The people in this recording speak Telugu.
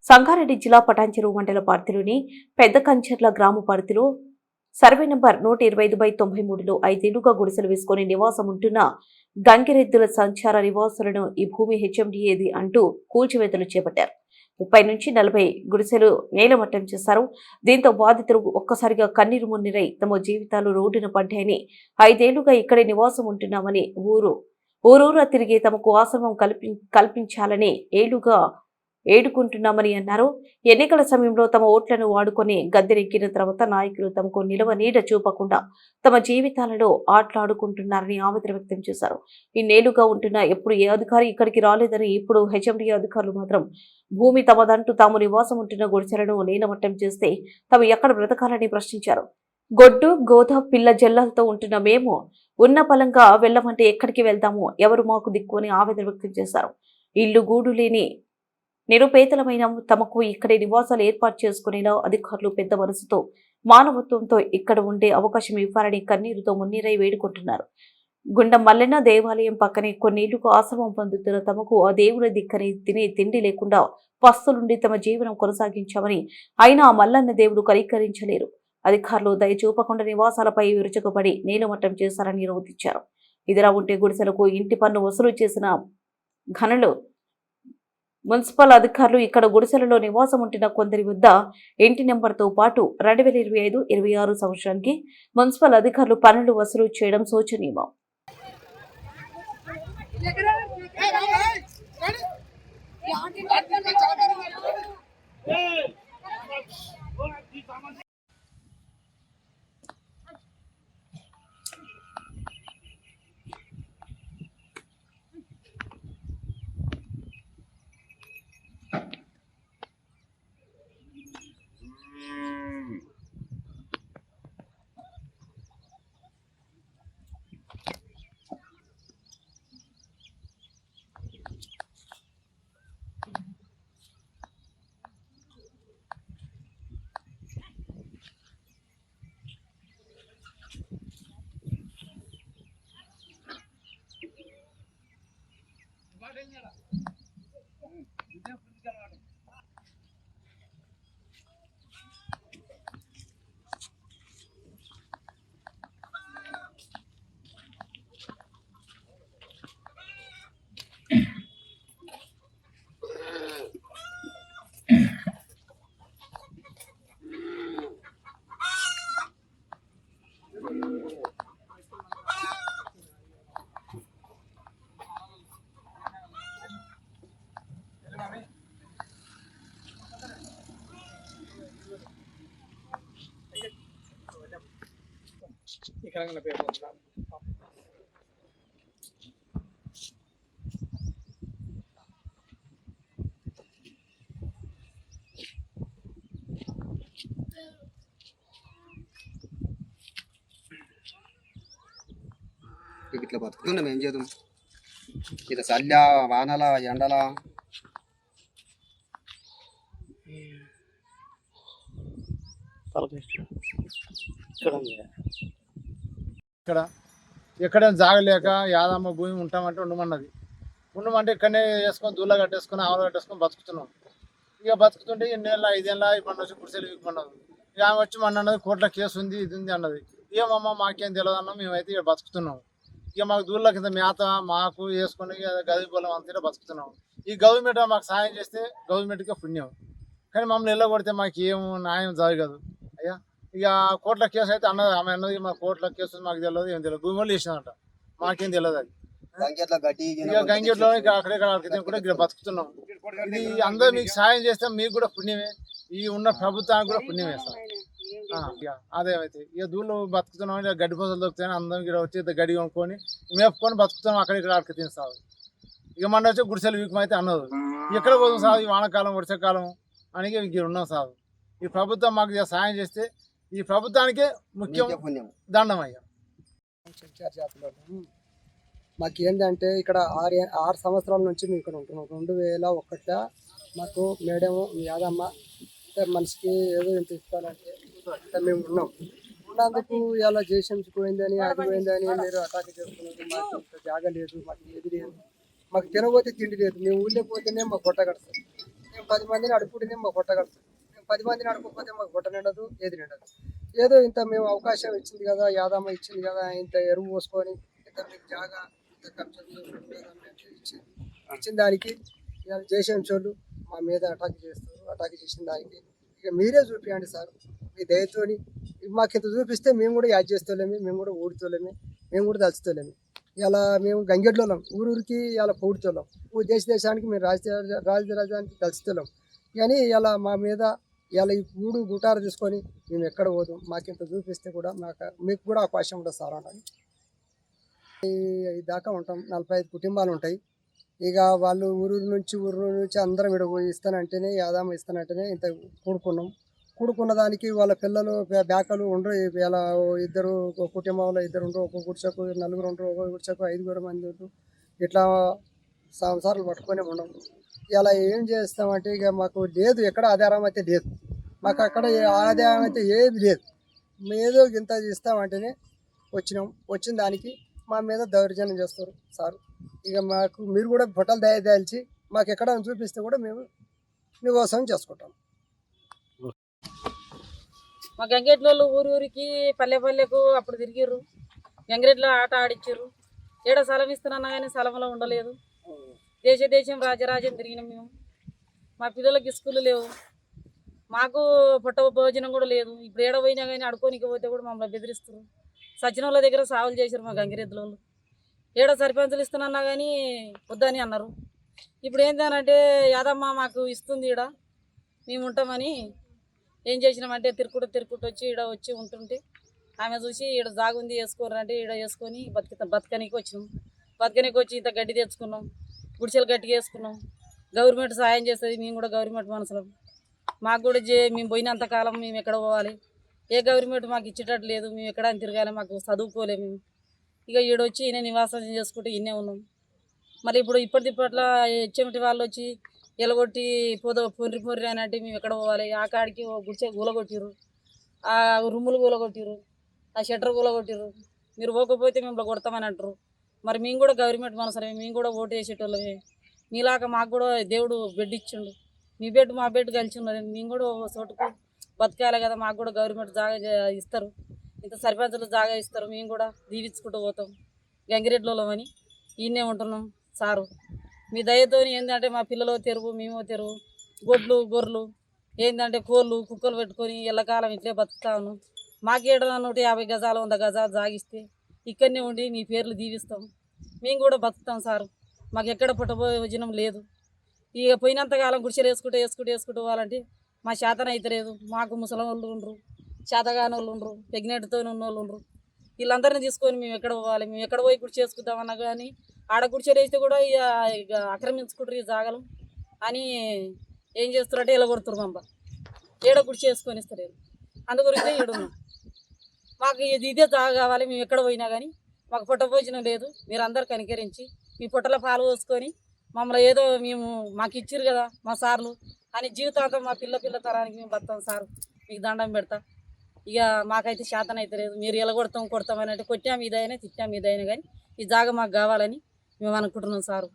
సంగారెడ్డి జిల్లా పటాన్చెరు మండల పరిధిలోని పెద్ద కంచెర్ల గ్రామ పరిధిలో సర్వే నంబర్ 125/93లో 5 ఏళ్లుగా గుడిసెలు వేసుకుని నివాసం ఉంటున్న గంగిరెద్దుల సంచార నివాసులను ఈ భూమి హెచ్ఎండిఏది అంటూ కూల్చివేతలు చేపట్టారు. 30 నుంచి 40 గుడిసెలు నేలమట్టం చేశారు. దీంతో బాధితులు ఒక్కసారిగా కన్నీరు మున్నీరై తమ జీవితాలు రోడ్డున పడ్డాయని, 5 ఏళ్లుగా ఇక్కడే నివాసం ఉంటున్నామని ఊరూరా తిరిగి తమకు ఆశ్రమం కల్పించాలని ఏళ్లుగా ఏడుకుంటున్నామని అన్నారు. ఎన్నికల సమయంలో తమ ఓట్లను వాడుకొని గద్దెనెక్కిన తర్వాత నాయకులు తమకు నిలవ నీడ చూపకుండా తమ జీవితాలలో ఆటలాడుకుంటున్నారని ఆవేదన వ్యక్తం చేశారు. ఇన్నేళ్లుగా ఉంటున్నా ఎప్పుడు ఏ అధికారి ఇక్కడికి రాలేదని, ఇప్పుడు హెచ్ఎండి అధికారులు మాత్రం భూమి తమదంటూ తాము నివాసం ఉంటున్న గుడిసెలను నీలమట్టం చేస్తే తాము ఎక్కడ బ్రతకాలని ప్రశ్నించారు. గొడ్డు గోద పిల్ల జల్లలతో ఉంటున్న మేము ఉన్న పలంగా వెళ్లమంటే ఎక్కడికి వెళ్తాము, ఎవరు మాకు దిక్కు అని ఆవేదన వ్యక్తం చేశారు. ఇల్లు గూడు లేని నిరుపేదలమైన తమకు ఇక్కడే నివాసాలు ఏర్పాటు చేసుకునేలా అధికారులు పెద్ద మనసుతో మానవత్వంతో ఇక్కడ ఉండే అవకాశం ఇవ్వాలని కన్నీరుతో మున్నీరై వేడుకుంటున్నారు. గుండం మల్లెన్న దేవాలయం పక్కనే కొన్నేళ్లుగా ఆశ్రమం పొందుతున్న తమకు ఆ దేవుని దిక్కని తినే తిండి లేకుండా పస్తులుండి తమ జీవనం కొనసాగించామని, అయినా ఆ మల్లన్న దేవుడు కరీకరించలేరు. అధికారులు దయ చూపకుండా నివాసాలపై విరుచుకుపడి నీలమట్టం చేశారని నిరోధించారు. ఇదిలా ఉంటే గుడిసెలకు ఇంటి పన్ను వసూలు చేసిన ఘనులు మున్సిపల్ అధికారులు ఇక్కడ గుడిసెలలో నివాసం ఉంటున్న కొందరి వద్ద ఇంటి నెంబర్తో పాటు 2025-26 సంవత్సరానికి మున్సిపల్ అధికారులు పన్నులు వసూలు చేయడం శోచనీయం. ఇట్లా బతుకుతున్నాం, ఏం చేద్దాం? ఇట్లా చల్ల వానల ఎండల ఇక్కడ ఎక్కడైనా జాగలేక యాదమ్మ భూమి ఉంటామంటే ఉండమంటే ఇక్కడనే వేసుకొని దూళ్ళ కట్టేసుకొని ఆవులు కట్టేసుకొని బతుకుతున్నాం. ఇక బతుకుతుంటే 2-5 ఏళ్ళ ఇప్పుడు వచ్చి గుడిసెలు వీక్కున్నది. ఇక ఆమె వచ్చి మన అన్నది కోర్టులో కేసు ఉంది, ఇది ఉంది అన్నది. ఏమమ్మా మాకేం తెలియదు అన్నాం. మేమైతే ఇక్కడ బతుకుతున్నాం. ఇక మాకు దూళ్ళ కింద మేత మాకు వేసుకొని గది పొలం అంతా బతుకుతున్నాం. ఈ గవర్నమెంట్ మాకు సాయం చేస్తే గవర్నమెంట్కే పుణ్యం, కానీ మమ్మల్ని వెళ్ళగొడితే మాకు ఏం న్యాయం జరగదు అయ్యా. ఇక కోర్టుల కేసు అయితే ఆమె అన్నది మా కోర్టుల కేసు మాకు తెలియదు, ఏం తెలియదు. భూమి వాళ్ళు వేసినదంట, మాకేం తెలియదు. అది ఇక గంగిట్లో అక్కడెక్కడ కూడా ఇక్కడ బతుకుతున్నాం. ఇది అందరూ మీకు సాయం చేస్తే మీకు కూడా పుణ్యమే, ఈ ఉన్న ప్రభుత్వానికి కూడా పుణ్యమే సార్. అదేమైతే ఇక దూళ్ళు బతుకుతున్నాం, గడ్డి పోసలు దొరుకుతాయని అందరం ఇక్కడ వచ్చి గడ్డి కొనుక్కొని మేపుకొని బతుకుతున్నాం. అక్కడిక్కడ అక్కడికి తిని సాగు. ఇక మన వచ్చి గుడిసెలు వీకం అయితే అన్నది ఎక్కడ పోతాం సాగు, ఈ వానకాలం వర్షాకాలం అని ఇక్కడ ఉన్నాం సాగు. ఈ ప్రభుత్వం మాకు సాయం చేస్తే ఈ ప్రభుత్వానికే ముఖ్యం దండం అయ్యా. మాకు ఏంటంటే ఇక్కడ 6 సంవత్సరాల నుంచి మేము ఇక్కడ ఉంటున్నాం. 2001 మాకు మేడం యాదమ్మ అంటే మనిషికి ఏదో ఇంత ఇస్తానంటే మేము ఉన్నందుకు ఇలా చేసించుకుపోయిందని అది పోయిందని మీరు అటాక్ చేస్తున్నారు. మాకు జాగ లేదు, మాకు ఏది లేదు, మాకు తినబోతే తిండి లేదు. మేము ఊళ్ళో పోతేనే మాకు పొట్ట కడతాం. మేము 10 మందిని అడుపుకుంటే మాకు కొట్టగలుగుతాం. మేము 10 మందిని అడుపుకోకపోతే మాకు కొట్ట నిండదు, ఏది నిండదు. ఏదో ఇంత మేము అవకాశం ఇచ్చింది కదా, యాదమ్మ ఇచ్చింది కదా, ఇంత ఎరువు పోసుకొని ఇంత మీకు జాగా ఇంత ఖర్చు ఇచ్చిన దానికి ఇవాళ జేసీఎం చోళ్ళు మా మీద అటాక్ చేస్తారు. అటాక్ చేసిన దానికి ఇక మీరే చూపించండి సార్, మీ దయతోని. మాకు ఇంత చూపిస్తే మేము కూడా యాడ్ చేస్తలేము, మేము కూడా ఊడుతోలేము, మేము కూడా దలుచుతలేము. ఇలా మేము గంగెడ్లోళ్ళం, ఊరికి ఇలా పొగుడుతోళ్ళం, దేశానికి మేము రాజధానికి దలుచుతలేం. కానీ ఇలా మా మీద ఇలా ఈ గుటారు తీసుకొని మేము ఎక్కడ పోదాం, మాకు ఇంత చూపిస్తే కూడా మీకు కూడా అవకాశం ఉంటుంది సార్ అంటారు. ఈ దాకా ఉంటాం, 45 కుటుంబాలు ఉంటాయి. ఇక వాళ్ళు ఊరు నుంచి అందరం ఇక్కడ ఇస్తానంటేనే, యాదమ్మ ఇస్తానంటేనే ఇంత కూడుకున్న దానికి వాళ్ళ పిల్లలు బ్యాకలు ఉండరు. ఇలా ఇద్దరు కుటుంబంలో ఇద్దరు ఉండరు, ఒక గుడిసెకు 4 ఉండరు, ఒక గుడిసెకు 5 మంది ఉండరు. ఇట్లా సంసారాలు పట్టుకొని ఉండము. ఇలా ఏం చేస్తామంటే ఇక మాకు లేదు, ఎక్కడ ఆధారం అయితే లేదు, మాకు అక్కడ ఆదాయం అయితే ఏది లేదు. ఏదో ఇంత ఇస్తామంటేనే వచ్చిన దానికి మా మీద దౌర్జన్యం చేస్తారు సార్. ఇక మాకు మీరు కూడా బొట్టలు దయదాల్చి మాకు ఎక్కడ చూపిస్తే కూడా మేము నివాసం చేసుకుంటాం. మా గంగెడ్లోళ్ళు ఊరికి పల్లెకు అప్పుడు తిరిగిర్రు, గంగిరెడ్లో ఆట ఆడిచ్చారు. ఏడ స్థలం ఇస్తున్నా కానీ స్థలంలో ఉండలేదు. దేశం రాజరాజ్యం తిరిగినాం మేము. మా పిల్లలకి స్కూళ్ళు లేవు, మాకు పొట్ట భోజనం కూడా లేదు. ఇప్పుడు ఏడ పోయినా కానీ అడుకోనికి పోతే కూడా మమ్మల్ని బెదిరిస్తారు. సచిన వాళ్ళ దగ్గర సాగులు చేశారు మా గంగిరెద్దుల వాళ్ళు. ఏడ సర్పంచులు ఇస్తున్నా కానీ వద్దని అన్నారు. ఇప్పుడు ఏంటంటే యాదమ్మ మాకు ఇస్తుంది, ఈడ మేము ఉంటామని ఏం చేసినామంటే తిరుక్కుంటూ వచ్చి ఈడ వచ్చి ఉంటుంటే ఆమె చూసి ఈడ జాగుంది వేసుకోరంటే ఈడ వేసుకొని బతకనికి వచ్చినాం. బతకనికి వచ్చి ఇంత గడ్డి తెచ్చుకున్నాం, గుడిసెలు గట్టిగా వేసుకున్నాం. గవర్నమెంట్ సాయం చేస్తుంది, మేము కూడా గవర్నమెంట్ మనుషులం. మాకు కూడా మేము పోయినంతకాలం మేము ఎక్కడ పోవాలి, ఏ గవర్నమెంట్ మాకు ఇచ్చేటట్టు లేదు. మేము ఎక్కడ తిరగాలి, మాకు చదువుకోలేము మేము. ఇక ఈడొచ్చి ఈయన నివాసం చేసుకుంటే ఈయనే ఉన్నాం. మరి ఇప్పుడు ఇప్పటిపట్ల చెమటి వాళ్ళు వచ్చి ఎలగొట్టి పొర్రి అని అంటే మేము ఎక్కడ పోవాలి. ఆ కాడికి గుడిసె కూలగొట్టిర్రు, ఆ రూములు కూలగొట్టిర్రు, ఆ షట్టర్ కూలగొట్టిర్రు. మీరు పోకపోతే మేము కొడతామని అంటారు. మరి మేము కూడా గవర్నమెంట్ మనసరే, మేము కూడా ఓటు వేసేటోళ్ళమే. మీలాగా మాకు కూడా దేవుడు బెడ్ ఇచ్చిండు, మీ బెడ్ మా బెడ్ కలిసి ఉన్నది. మేము కూడా చోటుకు బతకాలి కదా, మాకు కూడా గవర్నమెంట్ జాగా ఇస్తారు, ఇంత సర్పంచులు జాగా ఇస్తారు. మేము కూడా దీవించుకుంటూ పోతాం. గంగిరెడ్లోళ్ళం అని ఈయనే ఉంటున్నాం సారు. మీ దయతో ఏంటంటే మా పిల్లలు తెరువు, మేము తెరువు, గొర్రెలు ఏంటంటే కోళ్ళు కుక్కలు పెట్టుకొని ఎల్లకాలం ఇట్లే బతుకుతాను. మాకేడ 150 గజాలు 100 గజాలు జాగిస్తే ఇక్కడనే ఉండి మీ పేర్లు దీవిస్తాం, మేము కూడా బతుకుతాం సారు. మాకు ఎక్కడ పుట్టభోజనం లేదు. ఇక పోయినంతకాలం గుడిసెలు వేసుకుంటూ పోవాలంటే మా శాతన అయితే లేదు. మాకు ముసలి వాళ్ళు ఉండరు, శాతగాని వాళ్ళు ఉండరు, ప్రెగ్నెంట్తో ఉన్న వాళ్ళు ఉండరు. వీళ్ళందరినీ తీసుకొని మేము ఎక్కడ పోవాలి, మేము ఎక్కడ పోయి గుడి చేసుకుందామన్నా కానీ ఆడ గుడిసెలు వేస్తే కూడా ఇక ఆక్రమించుకుంటారు ఈ జాగలు అని ఏం చేస్తారంటే ఇలా కొడుతురు. మమ్మ ఏడ గుడి చేసుకొని ఇస్తలేదు, అందుగురించి ఈడున్నాం. మాకు ఇదే జాగ కావాలి, మేము ఎక్కడ పోయినా కానీ మాకు పుట్ట భోజనం లేదు. మీరు అందరు కనికరించి మీ పుట్టల పాలు పోసుకొని మమ్మల్ని ఏదో మాకు ఇచ్చిరు కదా మా సార్లు అని జీవితాంతం మా పిల్ల తరానికి మేము బతాం సార్. మీకు దండం పెడతా. ఇక మాకైతే శాతం అయితే లేదు. మీరు ఎలా కొడతాం అని అంటే కొట్టాము ఇదైనా తిట్టాము ఇదైనా కానీ ఈ జాగ మాకు కావాలని మేము అనుకుంటున్నాం సారు.